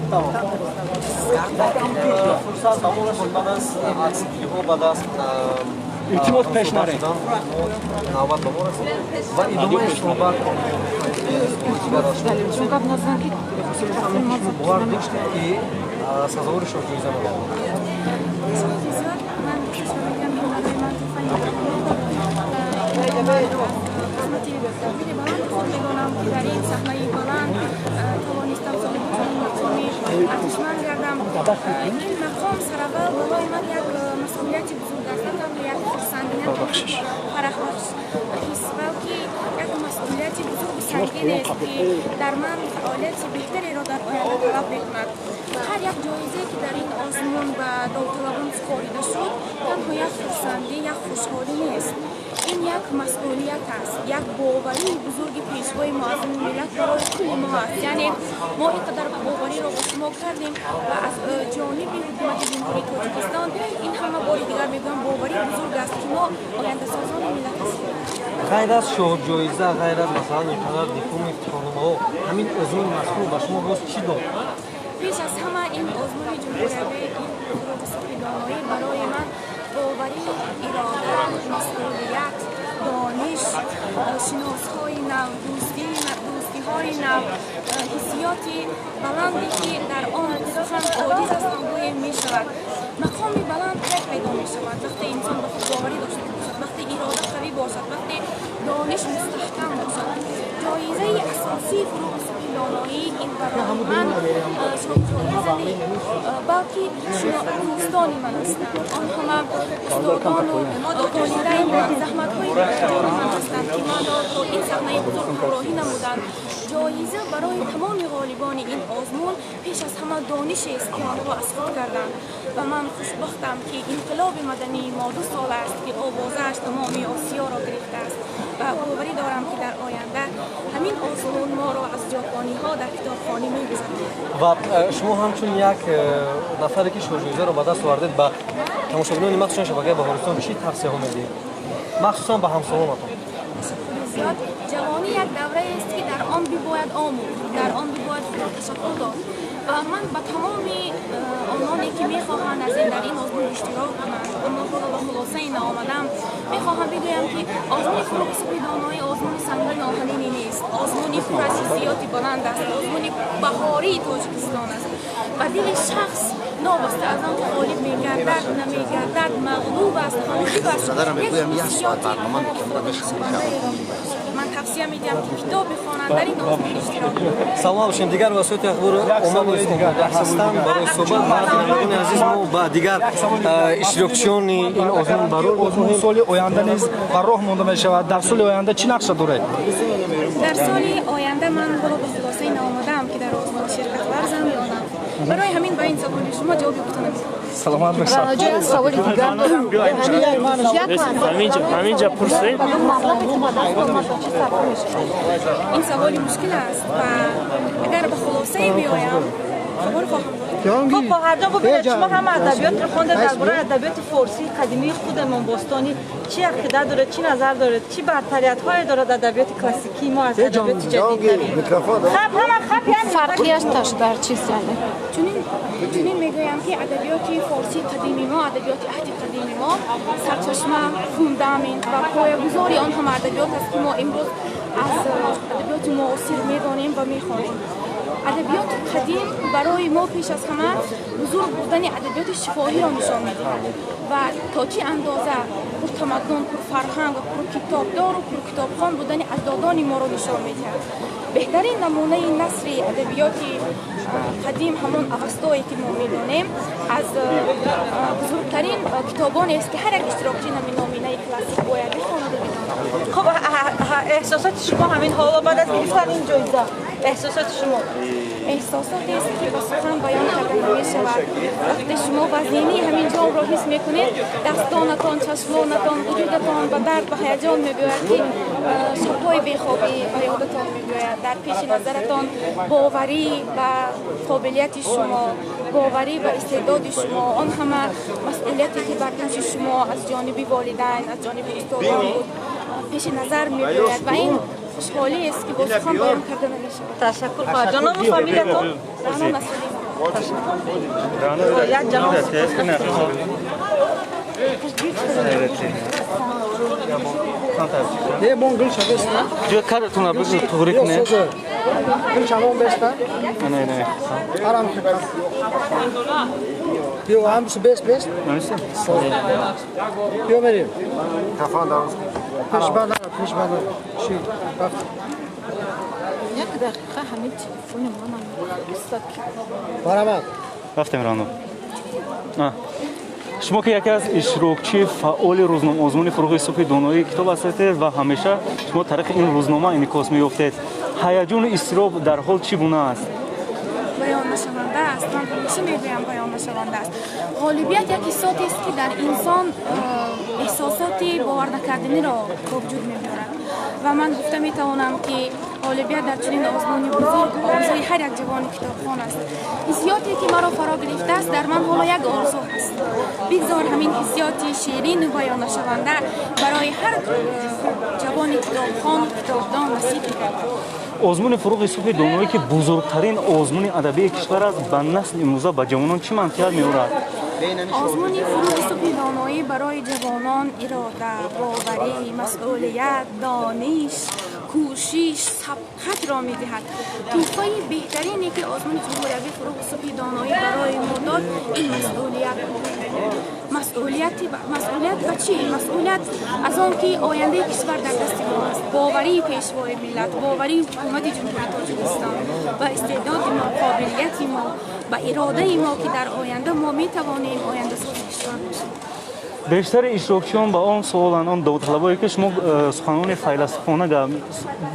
فرصت تمام شد بعد از عکس ویدیو بعد از التماس پیش نره نوبت به ما رسید و ادامه صحبت چون قبل نزدن که باور داشت که سزاوار جایزه ما در این صحنه بلند توانستم مقامی ارزشمند گردم. این مقام سراول برای من یک مسئولیت بزرگ است، نه تنها یک خرسندی فرح بخش حس، بلکه یک مسئولیت بزرگ سنگین است که در من فعالیت بهتری را در آینده طلب می‌کند. هر یک جایزه که در این آزمون و داوطلبان سپاریده شد تنها یک خرسندی، یک خوشحالی نیست. این یک مسئولیت است، یک باوری بزرگ پیشوای معظم ملت برای کل ما است. یعنی ما اینقدر باوری را با شما کردیم و از جانب حکومت جمهوری تاجیکستان این همه بار دیگر میگم باوری بزرگ است که ما آینده سازان ملت هستیم. غیر از شاه جایزه، غیر از مثلا اینقدر دیپلم افتخارنامه‌ها، همین آزمون مذکور به شما باز چی داد؟ پیش از همه این آزمون جمهوری دانایی برای من باوری، اراده، مسئولیت، دانش، شناس‌های نو، دوستی‌های نو، حسیاتی بلندی که در آن سخن عاجز است گویی می‌شود. مقام بلند پیدا می‌شود وقتی انسان به خود باوری داشته باشد، وقتی اراده قوی باشد، وقتی دانش مستحکم باشد. جایزه اساسی فروغ صبحی دانایی این برای من جایزه نیست، بلکه دوستان من هستند. آنها استادان و والدین زحمت‌های بسیار من هستند که من را تا این صحنه بزرگ همراهی نمودند. جایزه برای تمام غالبان این آزمون پیش از همه دانش است که آنها از خود کردند و من خوشبختم که انقلاب مدنی ما 2 سال است که آوازش تمام آسیا را گرفته است و باوری دارم که در آینده همین آزمون ما را از جاپانی‌ها در کتابخانه می‌گذارد. و شما همچون یک نفری که شاه را به دست آوردید به تماشاگران مخصوصا شبکه بهارستان چی توصیه می‌دید؟ مخصوصا به همسالانتان. بسیار جوانی یک دوره است که در آن باید آموخت، در آن باید تشکر داد و من به تمام آنانی که میخواهند از در این آزمون اشتراک کنند اما خود به خلاصه آمدم میخواهم بگویم که آزمون فروغ صبحی دانایی آزمون سنگین آهنینی نیست، آزمون پر از حسیات بلند است، آزمون بهاری تاجیکستان است و دل شخص نابسته از آن که غالب میگردد نمیگردد مغلوب است غالب است. یک حسیات من توصیه میدم که کتاب بخوانند در این آزمون اشتراک کنند. سلام باشین. دیگر واسط اخبار عمومی هستم برای صحبت مردمان عزیز ما با دیگر اشتراکچیان این آزمون برای آزمون سال آینده نیز بر راه مانده می شود. در سال آینده چی نقشه دارد؟ در سال آینده من برای به خلاصه این آمدم که در آزمون شرکت ورزم یا نه. برای همین با این سوال شما جواب بتونم. سلامت باشید. جای سوال دیگر همینجا پرسید. این سوال مشکل است و اگر به خلاصه بیایم خبر خواهم داد. خب هر جا ببینید شما هم ادبیات رو خوندید، درباره ادبیات فارسی قدیمی خودمون باستانی چی عقیده داره، چی نظر داره، چی برتریت‌های داره ادبیات کلاسیکی ما از ادبیات جدید؟ فرقیش در چیز چنین میگویم که ادبیات فارسی قدیمی ما، ادبیات عهد قدیمی ما سرچشمه فوندامنت و پایه‌گذاری آن هم ادبیات است که ما امروز از ادبیات معاصر میدانیم و میخوانیم. ادبیات قدیم برای ما پیش از همه بزرگ بودن ادبیات شفاهی را نشان می‌دهد و تا چه اندازه پرتمدن، پرفرهنگ و پرکتابدار و پرکتابخوان بودن اجدادان ما را نشان می‌دهد. بهترین نمونه نثر ادبیات قدیم همون اوستایی که ما می‌دانیم از بزرگترین کتابانی است که هر یک اشتراکچی نمونه کلاسیک باید بخواند و بداند. خب احساسات شما همین حالا بعد از گرفتن این جایزه احساسات شما؟ احساساتی است که با سخن بیان کرده نمی‌شود. وقتی شما وزینی همین جا را حس می‌کنید دستانتان، چشمانتان، وجودتان به درد و هیجان می‌برد که شب‌های بیخوابی به یادتان می‌آید. در پیش نظرتان باوری و قابلیت شما، باوری و استعداد شما، آن همه مسئولیتی که بر دوش شما از جانب والدین، از جانب استادان بود پیش نظر می‌آید و این خوشحالی است که با سخن بیان کرده نمی‌شود. تشکر خواهد جان. نام فامیلتون؟ رحمان مسئولی. باید جهان یه مونگل شبست جو کارتون رو بگو توری کنه گل شبان بست نه آرام کنم بیو هم بست نمیشه بیو بریم تفاهم دارم پیش بندر چی رفت یک دقیقه همین تلفن منم استاد برآمد رفتم رانو شما که یکی از اشتراکچی فعال روزنامه آزمون فروغ صبح دانایی کتاب هستید و همیشه شما طریق این روزنامه انعکاس می‌یافتید. هیجان و اضطراب در حال چی گونه است؟ بیان نشونده است. من همیشه میگویم بیان نشونده است. غالبیت یک حساتی است که در انسان احساسات باور نکردنی را به وجود می‌آورد و من گفته می‌توانم که غالبیت در چنین آزمون بزرگ آرزوی هر یک جوان کتابخوان است. حسیاتی که مرا فرا گرفته است در من حالا یک آرزو است. بگذار همین حسیات شیرین و بیان نشونده برای هر جوان کتابخوان کتابدان نصیب گردد. آزمون فروغ صبح دانایی که بزرگترین آزمون ادبی کشور است به نسل امروزه به جوانان چه منفعت می‌آورد؟ آزمون فروغ صبح دانایی برای جوانان اراده، باوری، مسئولیت، دانش، کوشش، سبقت را می‌دهد. توفای بهترینی که آزمون جمهوری فروغ صبح دانایی برای ما داد این مسئولیت مسئولیت به چی؟ مسئولیت از آن که آینده کشور در دست ما است. باوری پیشوای ملت، باوری حکومت جمهوری تاجیکستان و استعداد ما، قابلیت ما و اراده ما که در آینده ما می‌توانیم آینده ساز کشور باشیم. بیشتر اشتراکچیان با آن سوالان آن داوطلبایی که شما سخنان فیلسوفانه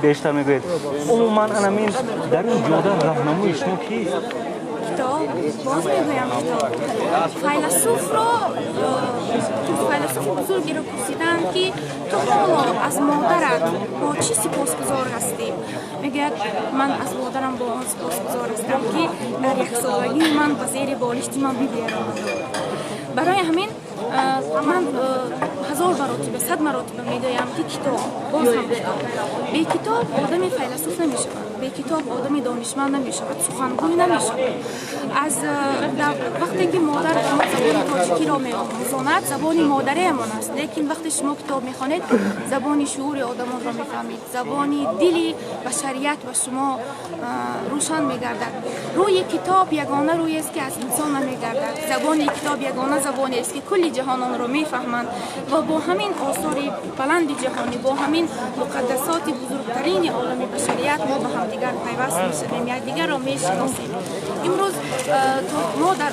بیشتر میگوید عموما انامین در این جاده راهنمای شما کیست؟ کتاب باز میگویم کتاب فیلسوف بزرگی را پرسیدن که تو حالا از مادرت با چی سپاسگزار هستی؟ میگه من از مادرم با آن سپاسگزار هستم که در یک سالگی من به زیر بالشت من بیاورد. برای همین من 1000 مرتبه 100 مرتبه میگویم که کتاب باز هم کتاب بی کتاب آدم فیلسوف نمیشود، بی کتاب آدم دانشمند نمیشود، سخنگوی نمیشود. از وقتی که مادر ما زبان تاجیکی را میآموزاند زبان مادریمان است، لیکن وقتی شما کتاب میخوانید زبان شعور آدمان را میفهمید، زبان دلی بشریت و شما روشن میگردد. روی کتاب یگانه روی است که از انسان نمیگردد. زبان کتاب یگانه زبانی است که کل جهانان را میفهمند و با همین آثار بلند جهانی، با همین مقدسات بزرگترین عالم بشریت ما به هم دیگر پیوست میشویم، یکدیگر را میشناسیم. امروز ما در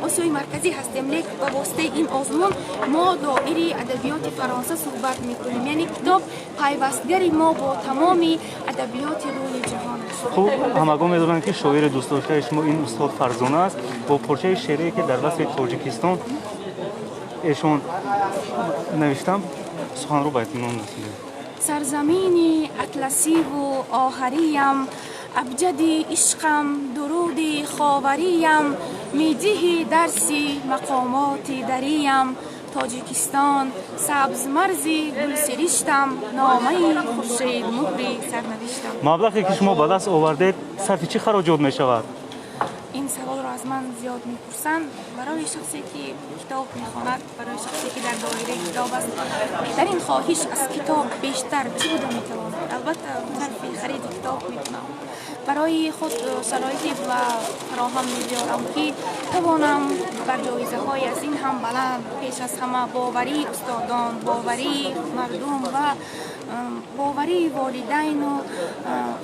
آسیای مرکزی هستیم، لیکن با واسطه این آزمون ما دایره ادبیات فرانسه صحبت میکنیم، یعنی کتاب پیوستگری ما با تمام ادبیات روی جهان است. خب همگان میدونن که شاعر دوست داشته شما این استاد فرزانه است با پارچه شعری که در وصف تاجیکستان ایشون نوشتم سخن رو به اطمینان رسیدم. سرزمین اطلسی و آهریم، ابجد عشقم، درود خاوریم، میده درسی مقامات دریم، تاجیکستان سبز مرزی گل سرشتم، نامه خورشید مهری سرنوشتم. مبلغی که شما به دست آوردید صرف چه خراجات می شود؟ این سوال را از من زیاد میپرسند. برای شخصی که کتاب میخواند، برای شخصی که در دایره کتاب است، در این خواهش از کتاب بیشتر چه بوده میتواند؟ البته صرف خرید کتاب میتونم برای خود شرایطی و فراهم می‌آورم که توانم بر جایزه های از این هم بلند، پیش از همه باوری استادان، باوری مردم و باوری والدین و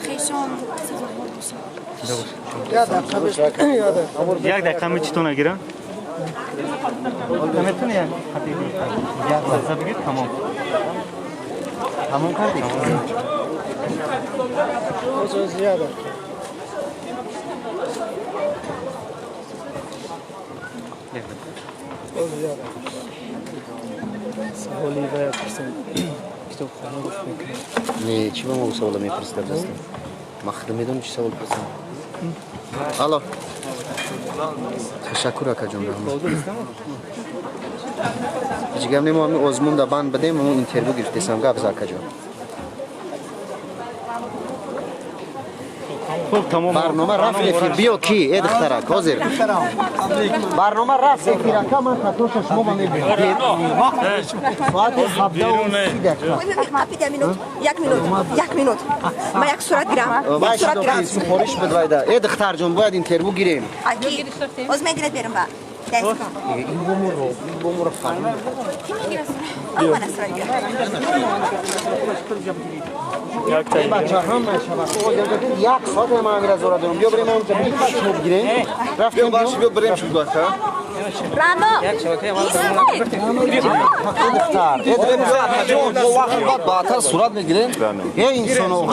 خویشان سزاوار باشم. یک دقیقه می چطور نگیرم؟ نمیتونی یک لحظه بگید تمام کردیم. زیاده سوالی باید پرسیم کتاب خانه گفت میکنم نه چی با ما سوالا میپرسید دستم مخدم میدونم چی سوال پرسیم الو تشکر اکا جان جیگم نیمو همی آزمون دا بند بدیم همون اینترویو گرفتیسم گفت اکا جان خب تمام برنامه رفت افیر بیا کی ای دخترک حاضر برنامه رفت افیر که من تطوش شما با میبینم ساعت 17:30 یک مینوت ما یک صورت گیرم یک صورت گیرم سفارش بدویده ای دختر جون باید اینترویو گیریم اکی از میگیرد برم با دست کن این بومو رو فهمیم آه من اسرار گیرم این بچه هم یک ساعت من امیر از دارم بیا بریم اونجا بریم بچه رو بگیریم رفتیم بیا بریم شد بچه راما دختر ای دختر وقت بعد بعدتر صورت میگیرین ای انسانو